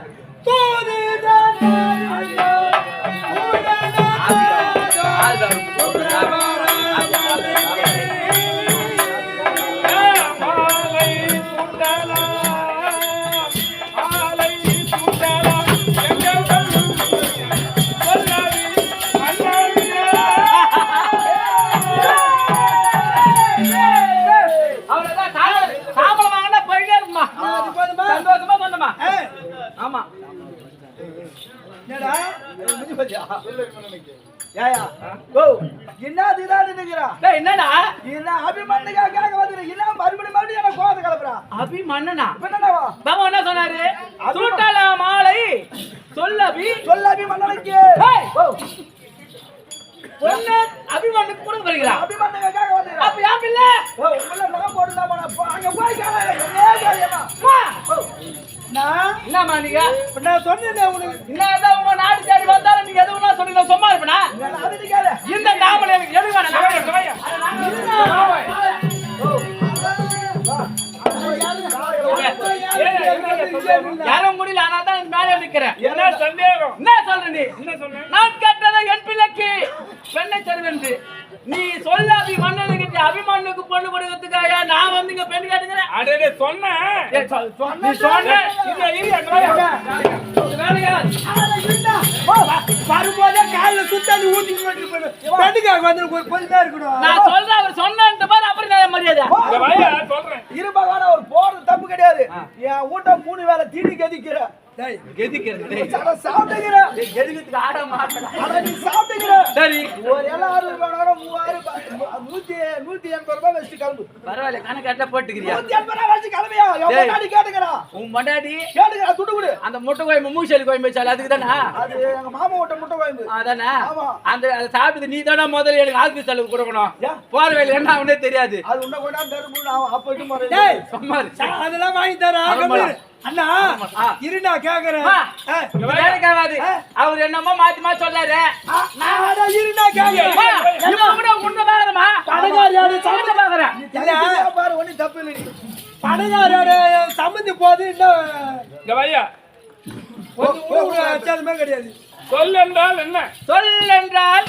[SPEAKER 5] சந்தோஷமா சொன்னமா? ஆமா.
[SPEAKER 1] என்னடா
[SPEAKER 3] ஏயா ஓ என்ன இதுதான் நினைக்கிறா
[SPEAKER 5] டேய் என்னடா
[SPEAKER 3] என்ன அபிமன்னுக்காக வந்து என்ன மறுபடியும் என்ன கோவத்தை கலப்புறா
[SPEAKER 5] அபிமன்னனா
[SPEAKER 3] என்னடா
[SPEAKER 5] பாபா என்ன சொன்னாரு சூட்டால மாலை சொல்லபி
[SPEAKER 3] சொல்ல அபிமன்னுக்கு
[SPEAKER 5] ஏய்!
[SPEAKER 3] ஓ
[SPEAKER 5] பொண்ணு அபிமன்னுக்கு கொடுக்க போறீங்களா
[SPEAKER 3] அபிமன்னுக்காக வந்து
[SPEAKER 5] அப்ப யா பிள்ளை
[SPEAKER 3] ஓ உள்ள நகம் போட்டுதான் போனா அங்க போய் கேளு
[SPEAKER 5] வா.
[SPEAKER 1] நான்
[SPEAKER 5] என்னம்மா நீங்க
[SPEAKER 1] நான் சொன்னேனே உனக்கு
[SPEAKER 5] என்னதான் உங்க நாடு தேடி வந்தாலும் நீங்க எதுவும் சொல்லுங்க சும்மா இருப்பனா
[SPEAKER 3] அது கேளு
[SPEAKER 5] இந்த நாமல எனக்கு எது வேணாம் யாரும் முடியல ஆனா தான் மேலே நிக்கிறேன்
[SPEAKER 4] என்ன சந்தேகம்
[SPEAKER 5] என்ன சொல்ற நீ
[SPEAKER 4] என்ன சொன்னேன்
[SPEAKER 5] நான் கேட்டதை என் பிள்ளைக்கு பெண்ணை தருவென்று நீ சொல்ல அபிமன்னனுக்கு அபிமன்னுக்கு பொண்ணு கொடுக்கறதுக்காயா நான் வந்து இங்க பெண் கேட்டுக்கிறேன்
[SPEAKER 4] அடே சொன்னேன்
[SPEAKER 5] நீ சொன்ன வேலையா
[SPEAKER 1] வரும்போதே காலில் சுத்தாந்து ஊத்தி பெண்ணுக்காக வந்து கொஞ்சம் தான் இருக்கணும்
[SPEAKER 5] நான் சொல்றேன் அவர் சொன்னேன்ட்டு பாரு அப்புறம் நான் மரியாதை
[SPEAKER 4] இந்த வாயா சொல்றேன்
[SPEAKER 3] இருபகான ஒரு போறது தப்பு கிடையாது என் வீட்டை 3 வேளை தீனி கதிக்கிற
[SPEAKER 1] டேய்
[SPEAKER 5] எதுக்கிறது
[SPEAKER 3] சாப்பிட்டுக்கிற
[SPEAKER 5] எதுக்கு ஆட மாட்டேன்
[SPEAKER 3] ஆனா நீ சாப்பிட்டுக்கிற
[SPEAKER 5] சரி
[SPEAKER 3] ஒரு எல்லாம் 60 180 ரூபாய் வச்சு கிளம்பு
[SPEAKER 5] பரவாயில்ல கணக்கு போட்டுக்கிறியா
[SPEAKER 3] 180 ரூபாய் வச்சு கிளம்பியா எவ்வளவு நாடி கேட்டுக்கிறா
[SPEAKER 5] உன் மண்டாடி
[SPEAKER 3] கேட்டுக்கிறா துட்டு கொடு
[SPEAKER 5] அந்த முட்டை கோயம்பு மூசலி கோயம்பு வச்சால அதுக்கு தானே
[SPEAKER 3] அது எங்க மாமா வீட்டை முட்டை கோயம்பு
[SPEAKER 5] அதானே
[SPEAKER 3] ஆமா.
[SPEAKER 5] அந்த அதை சாப்பிட்டு நீ தானே முதல்ல எனக்கு ஆஸ்பத்திரி செலவு கொடுக்கணும்
[SPEAKER 3] ஏன்?
[SPEAKER 5] போற வேலை என்ன அவனே தெரியாது
[SPEAKER 3] அது உன்ன கொண்டா தருமு நான் அப்ப இட்டு போறேன்
[SPEAKER 1] டேய்
[SPEAKER 5] சும்மா இரு.
[SPEAKER 1] அதெல்லாம் வாங்கி தரேன்
[SPEAKER 5] ஆமாடா.
[SPEAKER 1] அண்ணா
[SPEAKER 5] ஆ.
[SPEAKER 1] இருடா கேக்குறேன்
[SPEAKER 5] அம்மா, இந்த வேலைக்கு ஆகாது. அவர் என்னமோ மாத்தி மாத்தி சொல்றாரு
[SPEAKER 1] நான் இருடா கேக்குறேன்
[SPEAKER 5] அம்மா, இவன் கூட உன்னை பாக்குறமா
[SPEAKER 1] பணக்காரியோட
[SPEAKER 5] சமைச்சு பாக்குறேன்
[SPEAKER 3] பாரு ஒண்ணு தப்பு இல்லை நீ
[SPEAKER 1] பணக்காரியோட சம்மந்தி போது இன்னும்
[SPEAKER 4] இந்த வாயா
[SPEAKER 1] வச்சாலுமே கிடையாது
[SPEAKER 4] சொல் என்றால் என்ன
[SPEAKER 5] சொல் என்றால்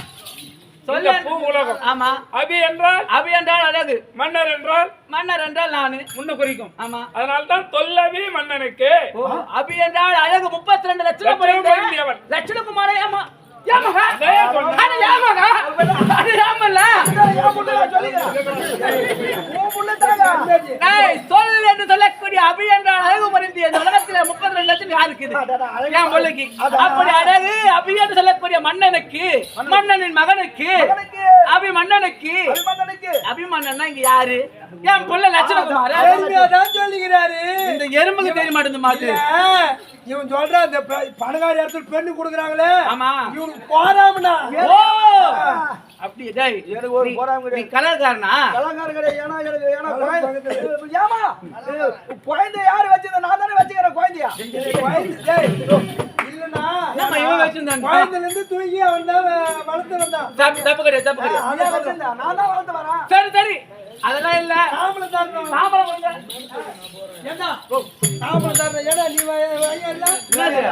[SPEAKER 4] இந்த பூ உலகம்
[SPEAKER 5] ஆமா
[SPEAKER 4] அபி என்றால்
[SPEAKER 5] அபி என்றால் அழகு
[SPEAKER 4] மன்னர் என்றால்
[SPEAKER 5] மன்னர் என்றால் நானு
[SPEAKER 4] முன்ன குறிக்கும்
[SPEAKER 5] ஆமா
[SPEAKER 4] அதனால தான் தொல்லவி மன்னனுக்கு
[SPEAKER 5] ஓ, அபி என்றால் அழகு 32 லட்சம்
[SPEAKER 4] லட்சம் பொருந்தியவன்.
[SPEAKER 5] லட்சணகுமார ஏமா ஏமாகா
[SPEAKER 4] அதையே சொன்னேன்.
[SPEAKER 5] அட ஏமாகா அட ஏமல்ல
[SPEAKER 3] என் புள்ள சொல்லிக்கிறேன் உன் புள்ள தாங்க
[SPEAKER 5] ஏய் சொல் என்று சொல்லக்கூடிய அபி என்றால் அழகு பொருந்திய இந்த உலகத்துல 32 லட்சம் யார் இருக்குது என் பிள்ளைக்கு அப்படி அழகு அபி என்று சொல்லக்கூடிய மன்னனுக்கு மன்னனின் மகனுக்கு அபி மன்னனுக்கு
[SPEAKER 3] அபிமன்னனுக்கு
[SPEAKER 5] அபிமன்னன்னா இங்க யாரு என் புள்ள லட்சணகுமார
[SPEAKER 1] பெருமையாதான் சொல்லிக்கிறாரு
[SPEAKER 5] இந்த எறும்புக்கு தெரிய மாட்டேங்குது மாட்டு
[SPEAKER 1] இவன் சொல்ற அந்த பணக்காரி இடத்துல பெண்ணு கொடுக்குறாங்களே
[SPEAKER 5] ஆமா
[SPEAKER 1] இவனுக்கு போறாமண்ணா
[SPEAKER 5] ஓ அப்படி டேய்
[SPEAKER 3] எனக்கு ஒரு போறாம
[SPEAKER 5] நீ கலர்காரனா
[SPEAKER 3] கலங்கார கிடையாது ஏன்னா எனக்கு ஏன்னா ஏமா குழந்தை யாரு வச்சிருந்த நான் தானே வச்சுக்கிறேன் குழந்தையா
[SPEAKER 1] இல்லண்ணா
[SPEAKER 5] நம்ம இவன் வச்சிருந்தான்
[SPEAKER 1] குழந்தைல இருந்து தூங்கி அவன் தான் வளர்த்து வந்தான்
[SPEAKER 5] தப்பு கிடையாது தப்பு கிடையாது
[SPEAKER 3] அதான் வச்சிருந்தேன் நான் தான் வளர்த்து வரேன்
[SPEAKER 5] சரி சரி அதெல்லாம் இல்ல
[SPEAKER 1] சாம்பளம் தரணும்
[SPEAKER 5] சாம்பளம் கொடுங்க.
[SPEAKER 1] என்ன சாம்பளம் தரணும் ஏடா நீ வாங்கிடலாம்
[SPEAKER 5] என்னது?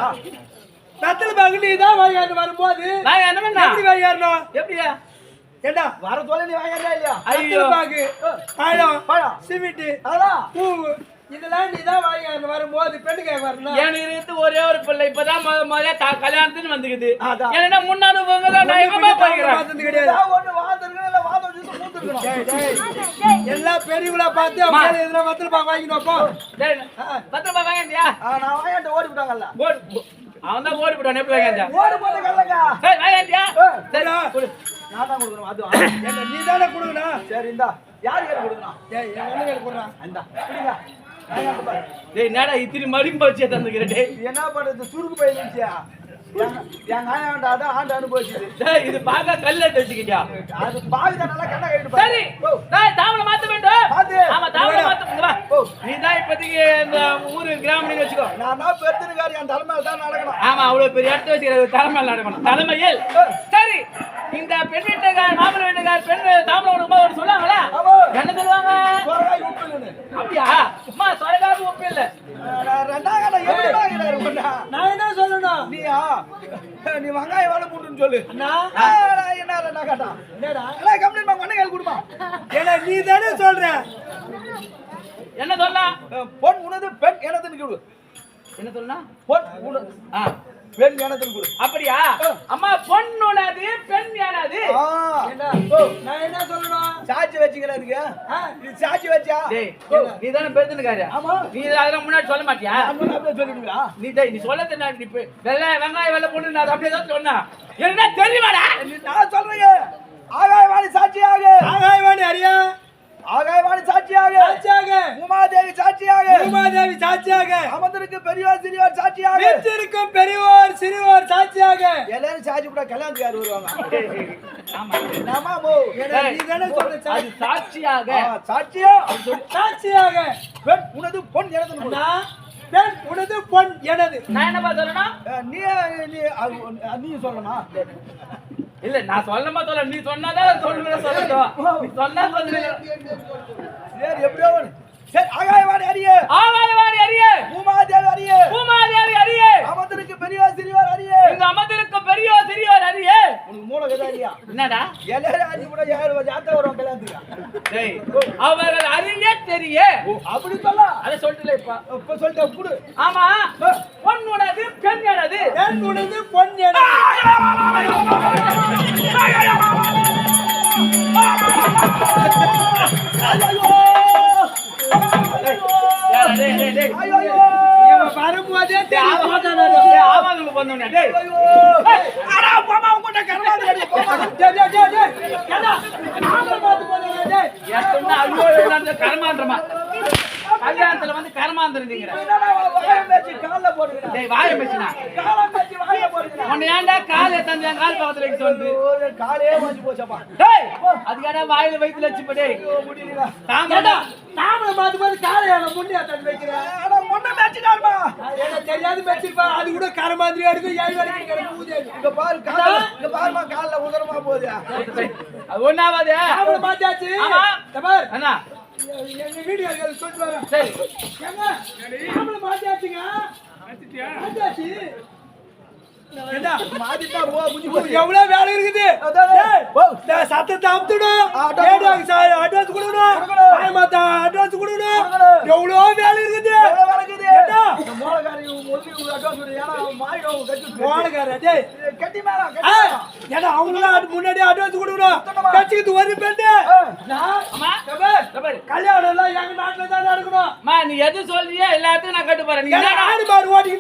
[SPEAKER 1] ரத்தல பாக்கு நீ தான் வாங்கிட்டு வரும்போது
[SPEAKER 5] நான் என்ன பண்ணா
[SPEAKER 1] எப்படி வாங்கிடணும்
[SPEAKER 5] எப்படியா
[SPEAKER 1] ஏண்டா
[SPEAKER 3] வர தோலை நீ வாங்கிடுறா இல்லையா
[SPEAKER 5] ஐயோ
[SPEAKER 1] ரத்தல பாக்கு பழம்
[SPEAKER 3] பழம்
[SPEAKER 1] சிமெண்ட்
[SPEAKER 3] அதான்
[SPEAKER 1] பூ இதெல்லாம் நீ தான் வாங்கிட்டு வரும்போது பெண்ணுக்கு வரணும்
[SPEAKER 5] எனக்கு இருந்து ஒரே ஒரு பிள்ளை இப்பதான் முதல்ல கல்யாணத்துன்னு வந்துக்குது
[SPEAKER 3] அதான்.
[SPEAKER 5] ஏன்னா முன்னாடி நான் எங்கம்மா போய்க்கிறேன்
[SPEAKER 1] பார்த்தது கிடையாது
[SPEAKER 3] ஏதாவது ஒண்ணு வாழ்ந்துருக்கணும் இல்ல வாழ்ந்து வச்சுட்டு மூத்துருக்கணும்
[SPEAKER 1] எல்லா பெரியவங்களா பார்த்து அவங்க மேல எதுனா ரத்தல பாக்கு வாங்கிட்டு போ
[SPEAKER 5] டேய், 10 ரூபாய் வாங்கிட்டியா
[SPEAKER 3] நான் வாங்கிட்டு ஓடி விட்டாங்கல்ல
[SPEAKER 5] அவன் தான் ஓடி போட்டான் எப்படி வாங்கியா
[SPEAKER 3] ஓடி போட்டு கல்லங்க
[SPEAKER 5] சரி வாங்கிட்டியா சரி கொடு.
[SPEAKER 3] நான் தான் கொடுக்கணும் அது
[SPEAKER 1] ஏண்டா நீ தானே கொடுக்கணும்
[SPEAKER 3] சரி இந்தா யார் யார் கொடுக்கணும்
[SPEAKER 1] ஏய் என் ஒண்ணுங்க கொடுறான்
[SPEAKER 3] இந்தா பிடிங்க வாங்கிட்டு பாரு
[SPEAKER 5] டேய் என்னடா இத்திரி மடிம்பு வச்சு தந்துக்கிறேன் டேய்
[SPEAKER 3] என்ன பண்றது சுருக்கு போய் இருந்துச்சியா என் ஆயாண்ட அதான் ஆண்டு அனுபவிச்சுது
[SPEAKER 5] டேய் இது பாக்க கல்ல வச்சுக்கிட்டியா
[SPEAKER 3] அது பாவிதான் நல்லா கண்ணா கழிட்டு
[SPEAKER 5] சரி டேய் தாவளை மாத்த வேண்டும்
[SPEAKER 3] மாத்து.
[SPEAKER 5] ஆமா தாவளை மாத்த இங்க வா
[SPEAKER 3] ஓ.
[SPEAKER 5] நீ தான் இப்போதைக்கு இந்த ஊரு கிராமம் வச்சுக்கோ
[SPEAKER 3] நான் தான் பெருத்திருக்காரு என் தலைமையில தான் நடக்கணும்
[SPEAKER 5] ஆமா அவ்வளவு பெரிய இடத்த வச்சுக்கிற தலைமையில் நடக்கணும் தலைமையில் சரி இந்த பெண் வீட்டுக்கார் மாப்பிள்ளை வீட்டுக்கார் பெண் தாம்பளம் கொடுக்கும்போது ஒரு சொல்லுவாங்களா
[SPEAKER 3] ஆமா.
[SPEAKER 5] என்ன சொல்லுவாங்க
[SPEAKER 3] சொரகாய் உப்பு இல்லைன்னு.
[SPEAKER 5] அப்படியா அம்மா சொரகாக்கு ஒப்பு இல்ல
[SPEAKER 3] நான் ரெண்டாம் கடை எப்படி வாங்கினாரு கொண்டா
[SPEAKER 1] நான் என்ன சொல்லணும்
[SPEAKER 3] நீயா நீ வெங்காயம் வேலை போட்டுன்னு சொல்லு
[SPEAKER 1] அண்ணா
[SPEAKER 3] என்ன ரெண்டா கேட்டா
[SPEAKER 1] என்னடா
[SPEAKER 3] எல்லாம் கம்ப்ளைண்ட் பண்ண கொண்டை கையில் கொடுமா
[SPEAKER 1] ஏடா நீ தானே சொல்ற
[SPEAKER 5] என்ன சொல்லலாம்
[SPEAKER 3] பொன் உனது பெண் எனதுன்னு கொடு
[SPEAKER 5] என்ன சொல்லலாம்
[SPEAKER 3] பொன் உனது
[SPEAKER 5] ஆ,
[SPEAKER 3] பெண் எனதுன்னு கொடு
[SPEAKER 5] அப்படியா அம்மா பொண்ணுனது பெண் யானது
[SPEAKER 1] ஏண்டா நான் என்ன சொல்லணும்
[SPEAKER 3] சாட்சி வச்சுக்கிறதுக்கு இது சாட்சி வச்சா
[SPEAKER 5] டேய் நீ தானே பெருத்துக்காரு
[SPEAKER 3] ஆமா.
[SPEAKER 5] நீ அதெல்லாம் முன்னாடி சொல்ல மாட்டியா
[SPEAKER 3] அப்படியே சொல்லிடுவியா
[SPEAKER 5] நீ சொல்ல தெரியாது இப்ப வெங்காயம் வெள்ளை பொண்ணு நான் அப்படியே தான் சொன்னா என்ன தெரியுமாடா?
[SPEAKER 3] நான் சொல்றேன் ஆகாயவாணி சாட்சியாக
[SPEAKER 1] ஆகாயவாணி அறியா
[SPEAKER 3] ஆகாயவாணி சாட்சியாக
[SPEAKER 1] சாட்சியாக
[SPEAKER 3] உமாதேவி சாட்சியாக
[SPEAKER 1] உமாதேவி சாட்சியாக
[SPEAKER 3] அமர்ந்திருக்கு பெரியோர் சிறியோர் சாட்சியாக
[SPEAKER 1] வீற்றிருக்கும் பெரியோர் சிறியோர் சாட்சியாக
[SPEAKER 3] எல்லாரும் சாட்சி கூட கல்யாணத்துக்கு யார் வருவாங்க
[SPEAKER 5] ஆமா.
[SPEAKER 3] என்னமா மோ
[SPEAKER 1] நீ தானே சொல்ற
[SPEAKER 5] அது சாட்சியாக
[SPEAKER 3] சாட்சியா
[SPEAKER 1] சாட்சியாக
[SPEAKER 3] பெண் உனது பொன் எனது
[SPEAKER 1] அண்ணா, பெண் உனது பொன் எனது
[SPEAKER 5] நான் என்னப்பா சொல்லணும்?
[SPEAKER 3] நீ நீ நீ சொல்லணுமா
[SPEAKER 5] இல்ல நான் சொல்லமா சொல்ல, நீ சொன்னாதான் சொல்லட்டும். நீ சொன்னா சொல்லுங்க.
[SPEAKER 3] சரி எப்படியோ ஒண்ணு. சரி ஆகாயவாணி அறிய
[SPEAKER 5] ஆகாயவாணி அறிய
[SPEAKER 3] உமாதேவி அறிய
[SPEAKER 5] பூமாதேவி அறிய
[SPEAKER 3] அமர்ந்திருக்கு பெரியோர் சிறியோர் அறிய
[SPEAKER 5] இங்க அமர்ந்திருக்கும் பெரியோர் சிறியோர் அறிய.
[SPEAKER 3] உனக்கு மூளை கதை அறியா
[SPEAKER 5] என்னடா?
[SPEAKER 3] எல்லாரும் அறிஞ்சு கூட யாரும் யாத்திரை வருவாங்க கல்யாணத்துக்கு
[SPEAKER 5] டேய், அவர்கள் அறிய தெரிய.
[SPEAKER 3] அப்படி சொல்ல
[SPEAKER 5] அத சொல்லிட்டல இப்ப.
[SPEAKER 3] இப்ப சொல்லிட்டேன் குடு
[SPEAKER 5] ஆமா, பொன் உனது பெண் எனது.
[SPEAKER 1] பெண் உனது பொன் எனது
[SPEAKER 5] டேய், டேய், டேய்.
[SPEAKER 3] ஐயோ
[SPEAKER 1] இவன் வரும்போதே தெரியும்.
[SPEAKER 5] ஆமாங்களுக்கு பண்ணோனே. டேய்,
[SPEAKER 1] அடா, போம்மா, உன்கிட்ட கருமாதி அடி, போம்மா. டேய், டேய், டேய், டேய். ஏண்டா, நாம பார்த்து போறீங்க, டேய்.
[SPEAKER 5] எத்தனை ஐயோ இல்லாத கர்மாந்திரமா. கல்யாணத்துல வந்து கர்மாந்திரம்ங்கற.
[SPEAKER 3] வாயம் பேசி கால்ல போடுறேன்
[SPEAKER 5] டேய், வாயை பேசினா.
[SPEAKER 3] காலம் பேசி வாய போடுறேன்
[SPEAKER 5] உன்னை ஏன்டா காலை தந்து என் கால் பக்கத்துல வச்சு வந்து?
[SPEAKER 3] காலே வாஞ்சி போச்சப்பா
[SPEAKER 5] டேய், அதுக்கான வாயில வயித்துல வச்சு டேய்.
[SPEAKER 3] முடியல
[SPEAKER 5] தாங்கடா.
[SPEAKER 1] ஏண்டா, நாம பார்த்து போது காலையான முன்னியா தண்ணி வைக்கிறேன்.
[SPEAKER 3] ஆனா முன்ன மேட்சினாருமா
[SPEAKER 1] எனக்கு தெரியாது வச்சிருப்பா. அது கூட கருமாதிரி எடுக்கும். 7 வரைக்கும் கிடக்கு ஊதேவி.
[SPEAKER 3] இங்க பாரு கால இங்க பாருமா கால்ல உதறமா போகுது
[SPEAKER 5] அது ஒண்ணாவாதே.
[SPEAKER 1] நாம பார்த்தாச்சு.
[SPEAKER 5] ஆமா.
[SPEAKER 1] இந்த பாரு,
[SPEAKER 5] அண்ணா,
[SPEAKER 1] எங்க வீடியோ சொல்லிட்டு வரேன்.
[SPEAKER 5] சரி.
[SPEAKER 1] ஏங்க, நாம பார்த்தாச்சுங்க. பார்த்தாச்சு. ஏண்டா,
[SPEAKER 3] மாத்திட்டா போ புடி போ
[SPEAKER 1] எவ்வளவு வேலை இருக்குது.
[SPEAKER 3] அதான்.
[SPEAKER 1] டேய்,
[SPEAKER 3] ஓ.
[SPEAKER 1] இந்த சத்தத்தை அமுத்துடும்.
[SPEAKER 3] அட்வான்ஸ்
[SPEAKER 1] அட்வான்ஸ் கொடுக்கணும். மாயமாத்தா அட்வான்ஸ் கொடுக்கணும்.
[SPEAKER 3] கொடுக்கணும்.
[SPEAKER 1] எவ்வளவு வேலை இருக்குது.
[SPEAKER 3] எவ்வளவு வளக்குது
[SPEAKER 1] ஏண்டா,
[SPEAKER 3] இந்த மூலகாரி ஒதுக்கி அட்வான்ஸ் கொடு ஏனா மாயிடும் கட்டி
[SPEAKER 1] போனக்கார, டேய்.
[SPEAKER 3] கட்டி மேல
[SPEAKER 1] ஆ, ஏண்டா, அவங்களும் முன்னாடியே அட்வான்ஸ் கொடுக்கணும். கட்சிக்கு ஒரு பெண்ணு.
[SPEAKER 5] அம்மா,
[SPEAKER 1] இந்த பாரு,
[SPEAKER 5] இந்த பாரு.
[SPEAKER 1] கல்யாணம் எல்லாம் எங்க நாட்டுல தான் நடக்கணும்.
[SPEAKER 5] அம்மா, நீ எது சொல்றியோ எல்லாத்தையும் நான் கட்டு போறேன். நீ
[SPEAKER 1] ஏன்னா
[SPEAKER 5] என்ன
[SPEAKER 1] ஆடு மாடு ஓட்டிக்கிட்டு